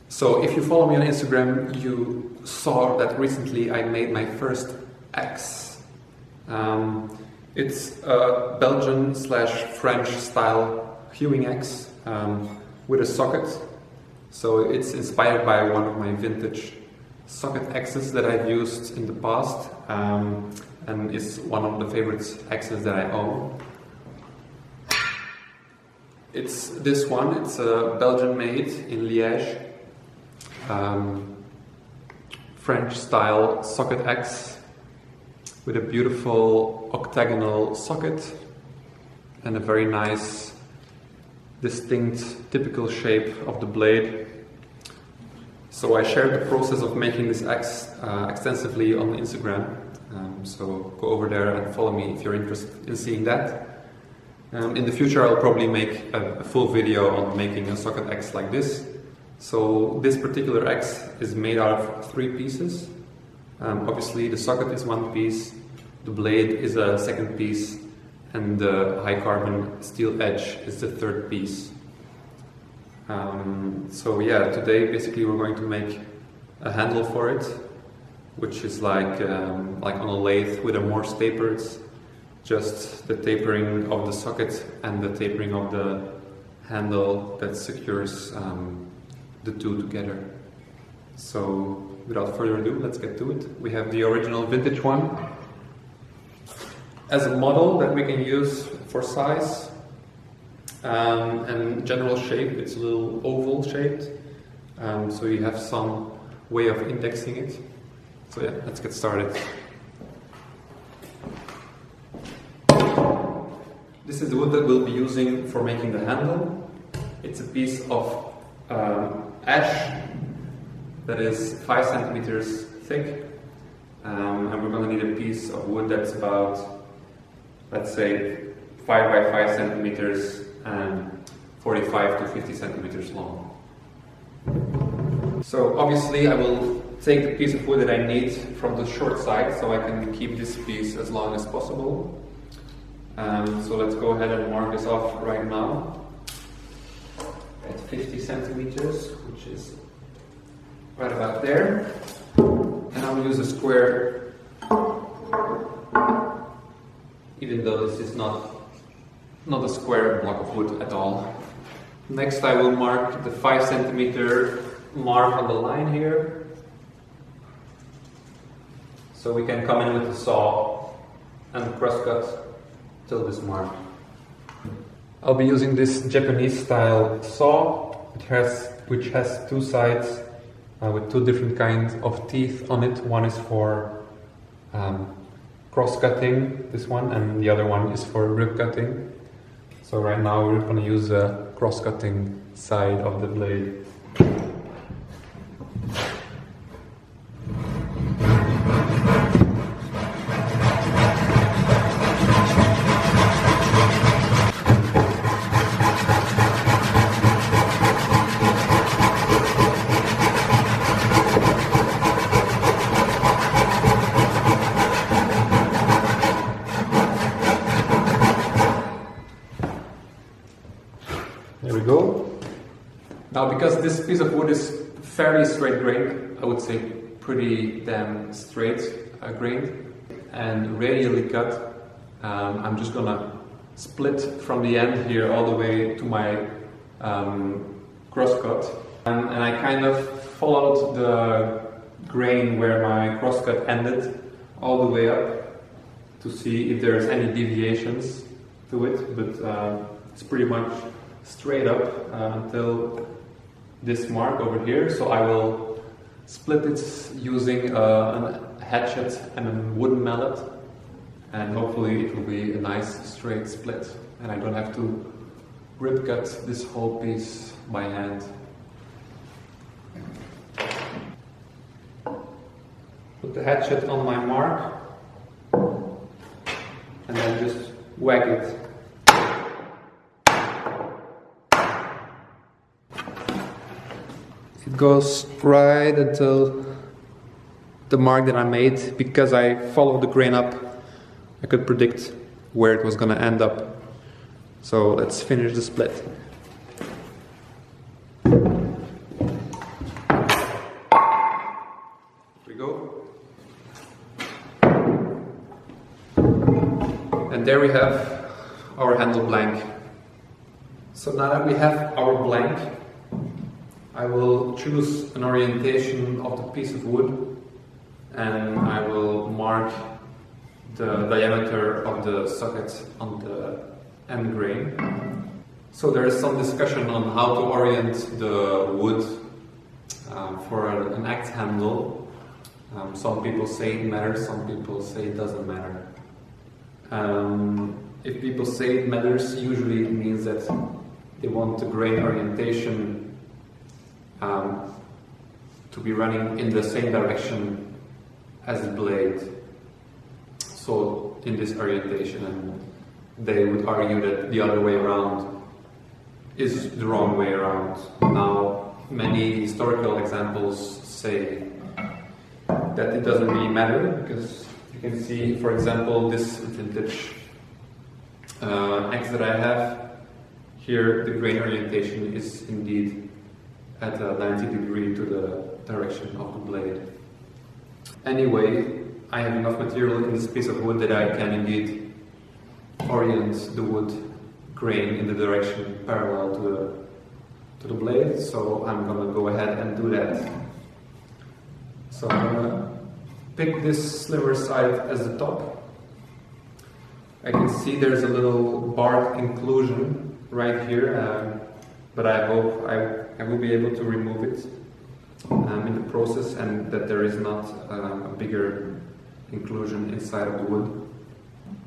So if you follow me on Instagram, you saw that recently I made my first axe. It's a Belgian / French style hewing axe with a socket. So it's inspired by one of my vintage socket axes that I've used in the past, and it's one of the favorite axes that I own. It's this one. It's a Belgian made in Liège. French style socket axe with a beautiful octagonal socket and a very nice distinct typical shape of the blade. So I shared the process of making this axe extensively on Instagram, so go over there and follow me if you're interested in seeing that. In the future I'll probably make a full video on making a socket axe like this. So this particular axe is made out of 3 pieces. Obviously the socket is one piece, the blade is a second piece, and the high carbon steel edge is the third piece. So yeah, today basically we're going to make a handle for it, which is like on a lathe with a morse taper. It's just the tapering of the socket and the tapering of the handle that secures the two together. So without further ado, let's get to it. We have the original vintage one as a model that we can use for size and general shape. It's a little oval shaped, so you have some way of indexing it. So yeah, let's get started. This is the wood that we'll be using for making the handle. It's a piece of ash that is 5 centimeters thick, and we're going to need a piece of wood that's about, let's say, 5 by 5 centimeters and 45 to 50 centimeters long. So obviously I will take the piece of wood that I need from the short side so I can keep this piece as long as possible. So let's go ahead and mark this off right now at 50 centimeters, which is right about there. And I'll use a square, even though this is not a square block of wood at all. Next I will mark the 5 centimeter mark on the line here, so we can come in with the saw and cross cut till this mark. I'll be using this Japanese style saw, which has 2 sides with 2 different kinds of teeth on it. One is for cross cutting, this one, and the other one is for rib cutting. So right now we're going to use the cross cutting side of the blade. There we go. Now, because this piece of wood is fairly straight grained, I would say pretty damn straight grained and radially cut, I'm just gonna split from the end here all the way to my cross cut. And I kind of followed the grain where my cross cut ended all the way up to see if there's any deviations to it, but it's pretty much straight up until this mark over here. So I will split it using a hatchet and a wooden mallet, and hopefully it will be a nice straight split and I don't have to rib cut this whole piece by hand. Put the hatchet on my mark and then just whack it. It goes right until the mark that I made. Because I followed the grain up, I could predict where it was going to end up. So let's finish the split. there we have our handle blank. So now that we have our blank, I will choose an orientation of the piece of wood and I will mark the diameter of the socket on the end grain. So there is some discussion on how to orient the wood for an axe handle. Some people say it matters, some people say it doesn't matter. If people say it matters, usually it means that they want the grain orientation to be running in the same direction as the blade. So in this orientation, and they would argue that the other way around is the wrong way around. Now, many historical examples say that it doesn't really matter, because you can see, for example, this vintage axe that I have here, the grain orientation is indeed at a 90° to the direction of the blade. Anyway, I have enough material in this piece of wood that I can indeed orient the wood grain in the direction parallel to the blade, so I'm gonna go ahead and do that. So I'm gonna pick this slimmer side as the top. I can see there's a little bark inclusion right here, but I hope I will be able to remove it in the process, and that there is not a bigger inclusion inside of the wood.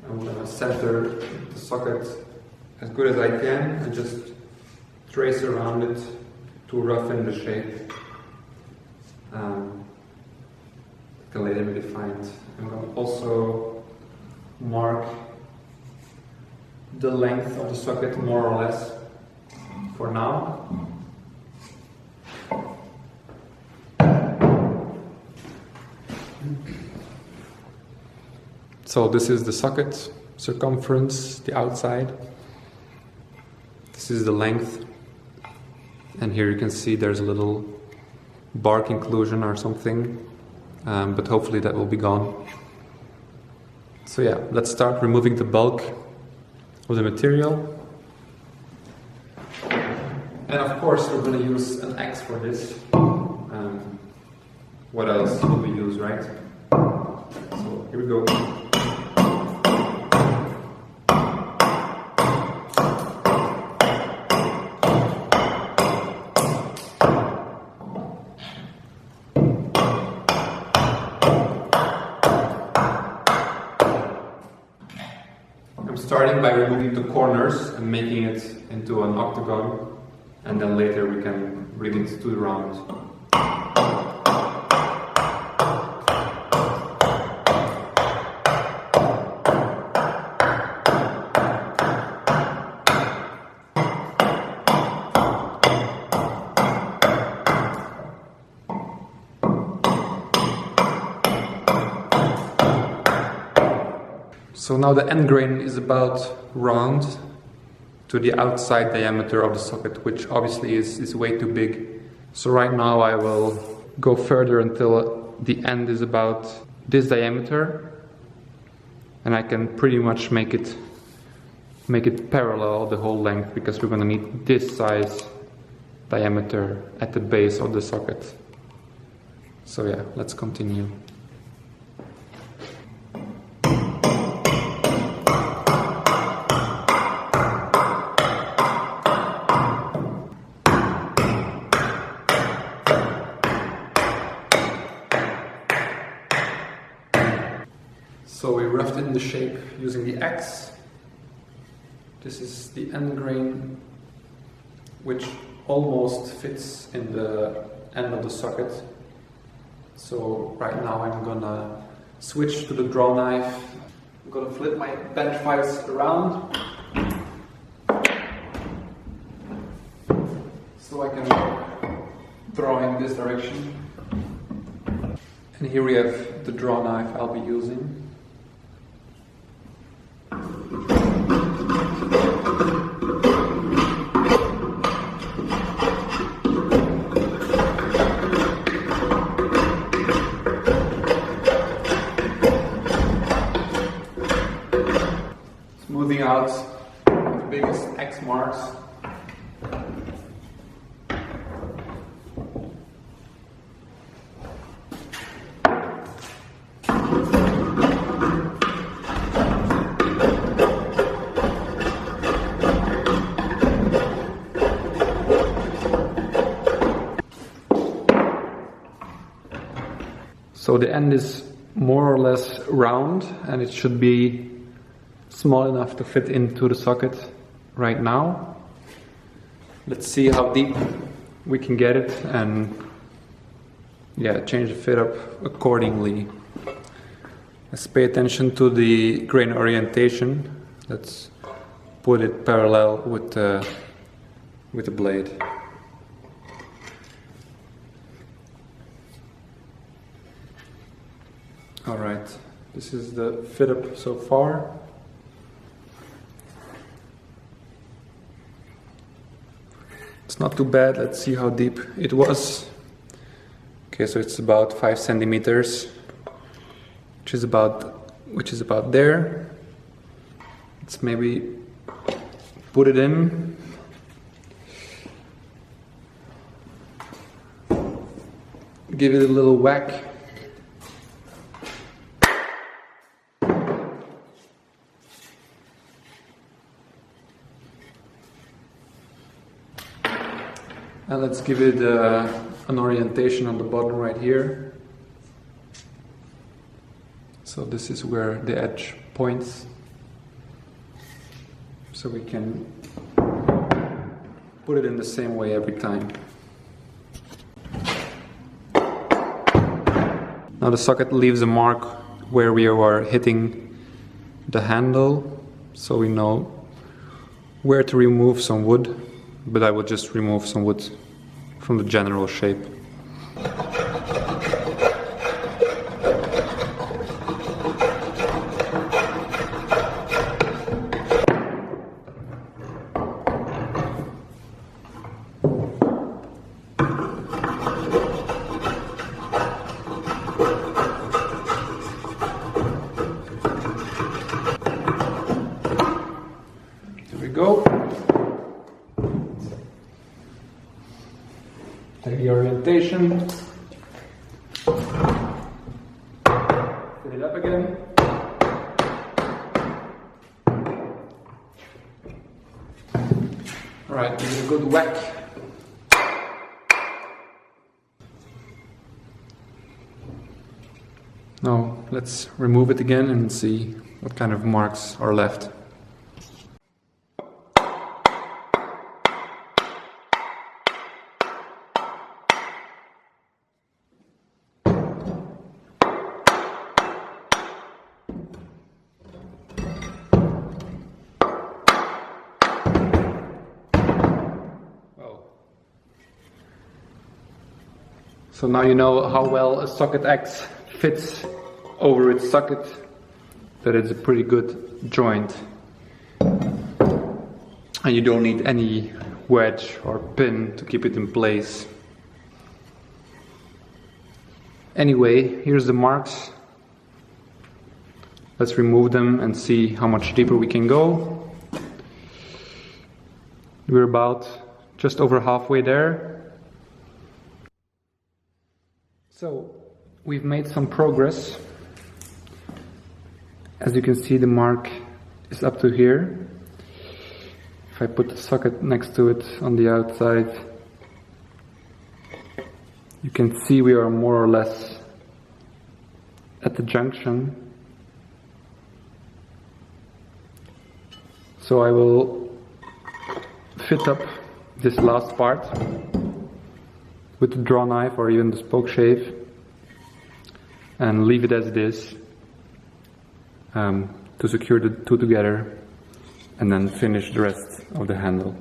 I'm going to center the socket as good as I can and just trace around it to roughen the shape. It can later be defined. I'm going to also mark the length of the socket more or less for now. So this is the socket circumference, the outside. This is the length. And here you can see there's a little bark inclusion or something, but hopefully that will be gone. So yeah, let's start removing the bulk of the material. And of course we're going to use an axe for this. What else will we use, right? So here we go. Starting by removing the corners and making it into an octagon, and then later we can bring it to the round. So now the end grain is about round to the outside diameter of the socket, which obviously is way too big. So right now I will go further until the end is about this diameter, and I can pretty much make it parallel the whole length, because we're going to need this size diameter at the base of the socket. So yeah, let's continue. So we roughed in the shape using the axe. This is the end grain, which almost fits in the end of the socket. So right now I'm gonna switch to the draw knife. I'm gonna flip my bench vise around so I can draw in this direction. And here we have the draw knife I'll be using. So the end is more or less round, and it should be small enough to fit into the socket right now. Let's see how deep we can get it, and yeah, change the fit up accordingly. Let's pay attention to the grain orientation. Let's put it parallel with the blade. Alright, this is the fit up so far. It's not too bad. Let's see how deep it was. Okay, so it's about 5 centimeters, which is about there. Let's maybe put it in. Give it a little whack. And let's give it an orientation on the bottom right here. So this is where the edge points. So we can put it in the same way every time. Now the socket leaves a mark where we are hitting the handle, so we know where to remove some wood, but I will just remove some wood from the general shape. There we go. Take the orientation, fit it up again. Alright, give it a good whack. Now let's remove it again and see what kind of marks are left. So now you know how well a socket X fits over its socket, that it's a pretty good joint. And you don't need any wedge or pin to keep it in place. Anyway, here's the marks. Let's remove them and see how much deeper we can go. We're about just over halfway there. So we've made some progress. As you can see, the mark is up to here. If I put the socket next to it on the outside, you can see we are more or less at the junction. So I will fit up this last part with the draw knife or even the spoke shave and leave it as it is to secure the two together, and then finish the rest of the handle.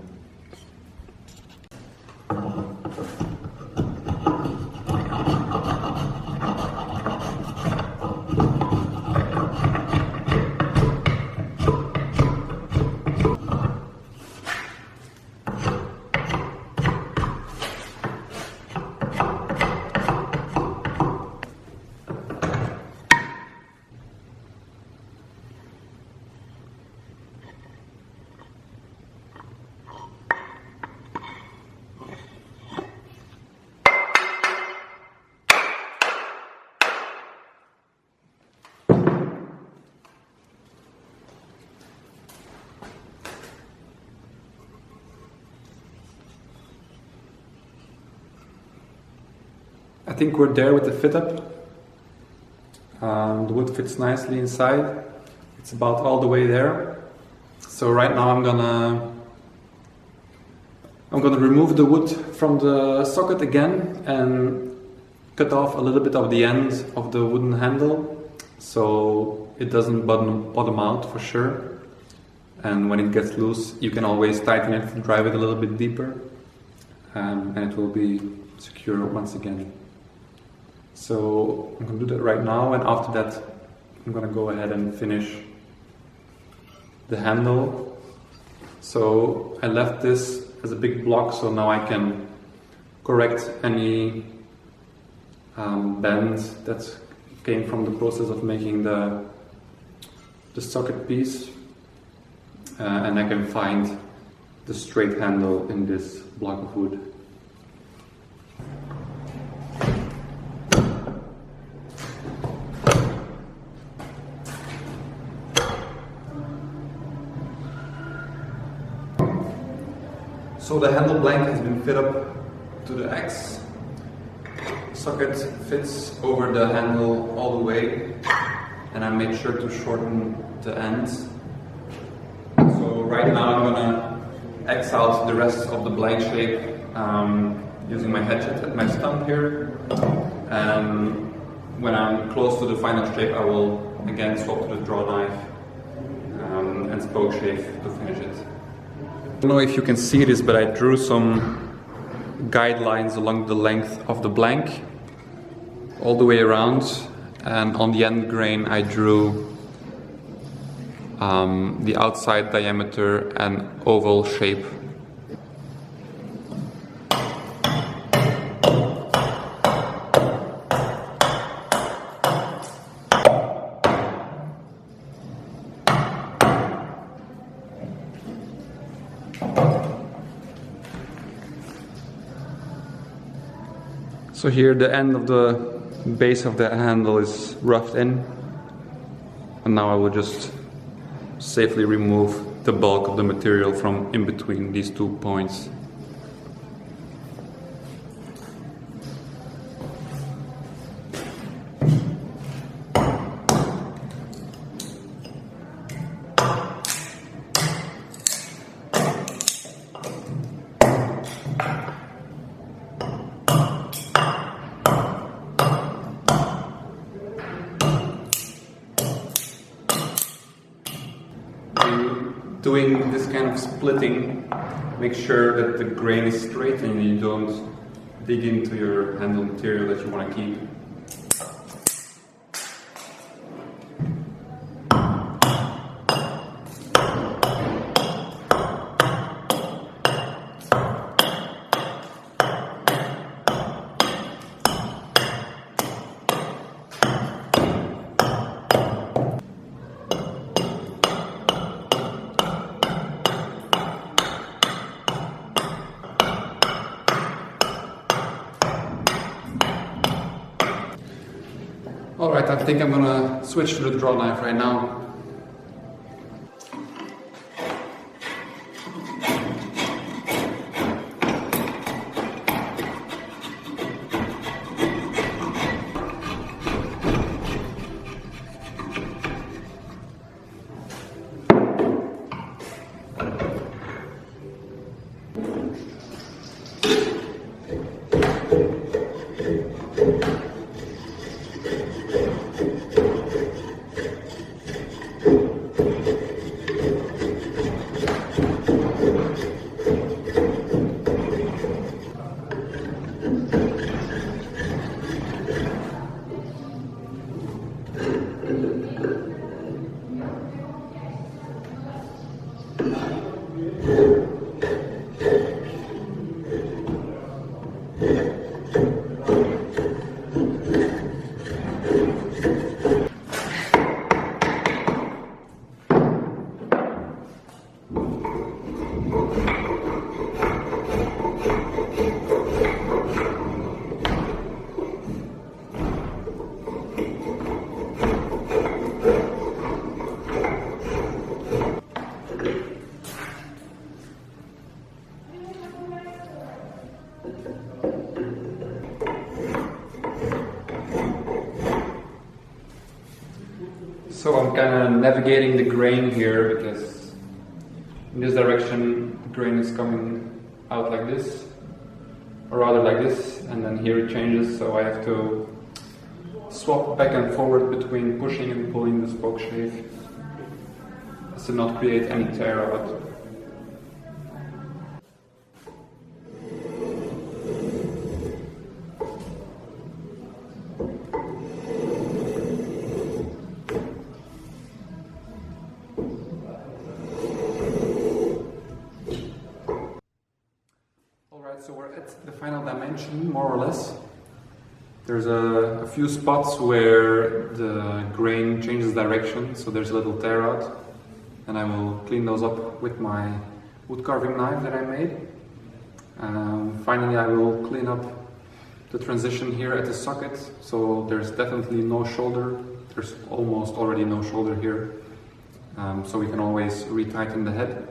I think we're there with the fit up. The wood fits nicely inside. It's about all the way there. So right now I'm gonna remove the wood from the socket again and cut off a little bit of the end of the wooden handle so it doesn't bottom out for sure. And when it gets loose, you can always tighten it and drive it a little bit deeper, and it will be secure once again. So I'm going to do that right now, and after that I'm going to go ahead and finish the handle. So I left this as a big block, so now I can correct any bend that came from the process of making the socket piece, and I can find the straight handle in this block of wood. So the handle blank has been fit up to the X. Socket fits over the handle all the way, and I made sure to shorten the ends. So right now I'm gonna X out the rest of the blank shape using my hatchet at my stump here. And when I'm close to the final shape, I will again swap to the draw knife and spoke shave to finish it. I don't know if you can see this, but I drew some guidelines along the length of the blank all the way around, and on the end grain I drew the outside diameter and oval shape. So here the end of the base of the handle is roughed in, and now I will just safely remove the bulk of the material from in between these 2 points. Doing this kind of splitting, make sure that the grain is straight and you don't dig into your handle material that you want to keep. Alright, I think I'm gonna switch to the draw knife right now. So I'm kind of navigating the grain here because in this direction the grain is coming out like this, or rather like this, and then here it changes, so I have to swap back and forward between pushing and pulling the spoke shave as to not create any tear out. So we're at the final dimension, more or less. There's a few spots where the grain changes direction, so there's a little tear out, and I will clean those up with my wood carving knife that I made. Finally, I will clean up the transition here at the socket, so there's definitely no shoulder. There's almost already no shoulder here, so we can always retighten the head,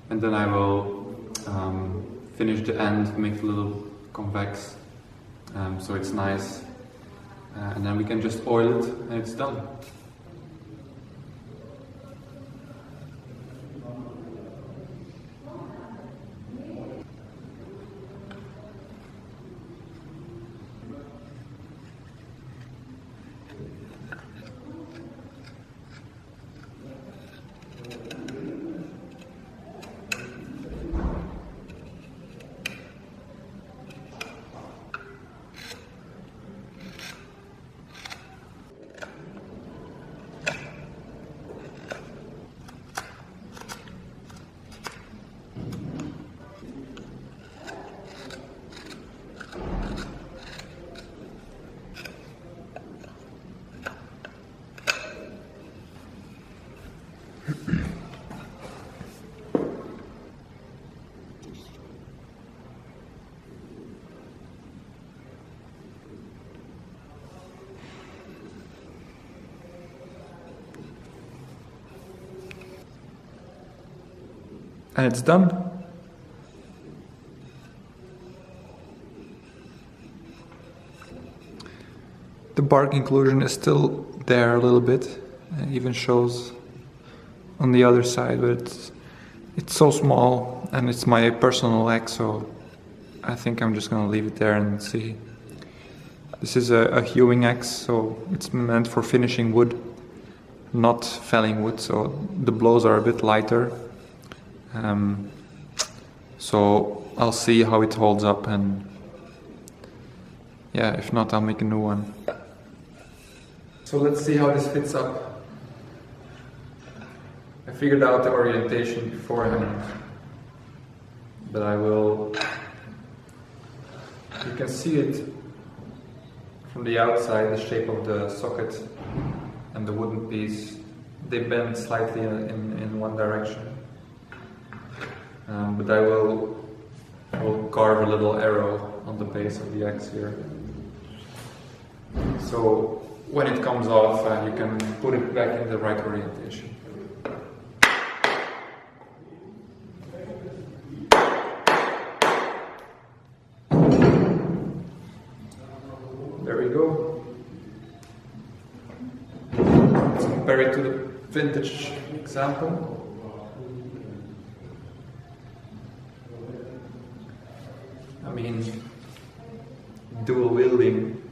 and then I will finish the end, make it a little convex, so it's nice, and then we can just oil it and it's done. And it's done. The bark inclusion is still there a little bit. It even shows on the other side, but it's so small and it's my personal axe, so I think I'm just gonna leave it there and see. This is a hewing axe, so it's meant for finishing wood, not felling wood, so the blows are a bit lighter. So I'll see how it holds up, and yeah, if not, I'll make a new one. So let's see how this fits up. I figured out the orientation beforehand, but you can see it from the outside, the shape of the socket and the wooden piece, they bend slightly in one direction. But I will carve a little arrow on the base of the axe here. So when it comes off, you can put it back in the right orientation. There we go. Let's compare it to the vintage example. I mean, dual wielding.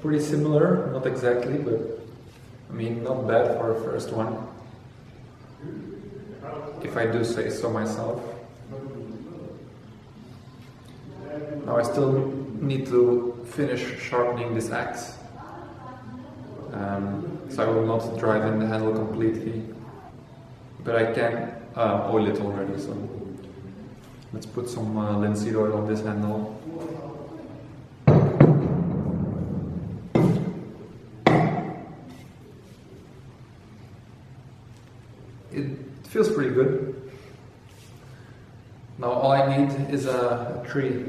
Pretty similar, not exactly, but I mean, not bad for a first one, if I do say so myself. Now I still need to finish sharpening this axe, so I will not drive in the handle completely, but I can oil it already, so let's put some linseed oil on this handle. It feels pretty good. Now all I need is a tree.